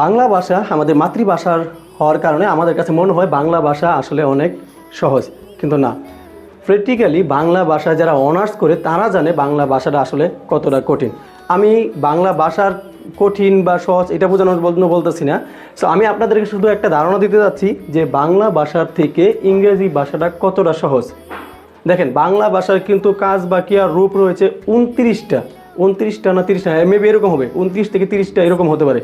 বাংলা ভাষা আমাদের মাতৃভাষার হওয়ার কারণে আমাদের কাছে মনে হয় বাংলা ভাষা আসলে অনেক সহজ, কিন্তু না। প্র্যাকটিক্যালি বাংলা ভাষা যারা অনার্স করে তারা জানে বাংলা ভাষাটা আসলে কতটা কঠিন। আমি বাংলা ভাষার কঠিন বা সহজ এটা বোঝানোর জন্য বলতেছি না। সো আমি আপনাদেরকে শুধু একটা ধারণা দিতে যাচ্ছি যে বাংলা ভাষার থেকে ইংরেজি ভাষাটা কতটা সহজ। দেখেন, বাংলা ভাষার কিন্তু কাজ বা ক্রিয়ার রূপ রয়েছে 29টা না 30টা, মেবি এরকম হবে, 29 থেকে 30টা এরকম হতে পারে।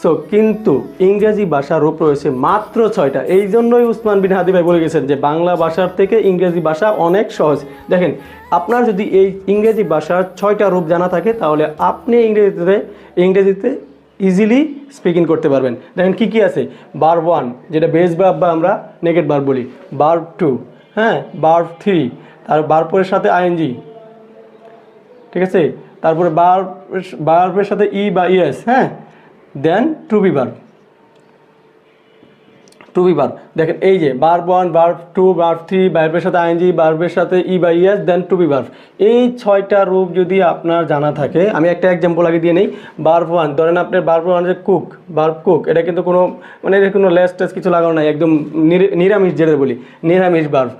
সো কিন্তু ইংরেজি ভাষার রূপ রয়েছে মাত্র 6টা। এই জন্যই উসমান বিন হাদি ভাই বলে গেছেন যে বাংলা ভাষার থেকে ইংরেজি ভাষা অনেক সহজ। দেখেন, আপনার যদি এই ইংরেজি ভাষার 6টা রূপ জানা থাকে তাহলে আপনি ইংরেজিতে ইজিলি স্পিকিং করতে পারবেন। দেখেন কী কী আছে। ভার্ব 1 যেটা বেস ভার্ব বা আমরা নেগেটিভ ভার্ব বলি, ভার্ব 2, হ্যাঁ, ভার্ব 3, আর ভার্বের সাথে আইএনজি, ঠিক আছে, তারপরে ভার্বের সাথে ই বা ইএস, হ্যাঁ, দেন টু বি ভার্ব। দেখেন এই যে ভার্ব 1, ভার্ব 2, ভার্ব 3, ভার্বের সাথে আইএনজি, ভার্বের সাথে ই বা e s, then to be verb. এই 6টা রূপ যদি আপনার জানা থাকে, আমি একটা এক্সাম্পল আগে দিয়ে নেই। ভার্ব 1 ধরেন, আপনার ভার্ব 1 যে কুক, ভার্ব কুক, এটা কিন্তু কোনো মানে এর কোনো লেস টেস কিছু লাগানো নাই, একদম নিরামিষ যেটা বলি, নিরামিষ ভার্ব।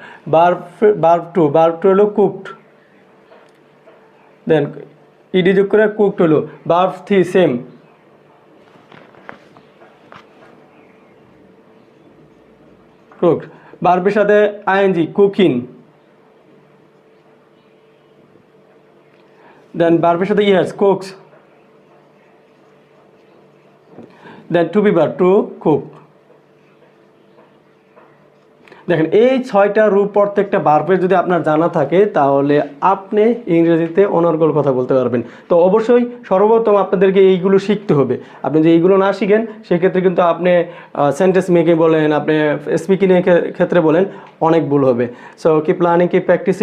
ভার্ব 2 হলো কুকড, দেন ইডি যোগ করে কুকড হলো। Verb 3 same, cooked. ভার্বের সাথে আইএনজি, কুকিং, দেন ভার্বের সাথে e s, cooks, then to be verb, to cook. দেখেন এই 6টা রূপ প্রত্যেকটা ভার্বের যদি আপনার জানা থাকে তাহলে আপনি ইংরেজিতে অনর্গল কথা বলতে পারবেন। তো অবশ্যই সর্বপ্রথম আপনাদেরকে এইগুলো শিখতে হবে। আপনি যদি এইগুলো না শিখেন সেক্ষেত্রে কিন্তু আপনি সেন্টেন্স মেকিং বলেন, আপনি স্পিকিংয়ের ক্ষেত্রে বলেন, অনেক ভুল হবে। So keep learning, keep practising.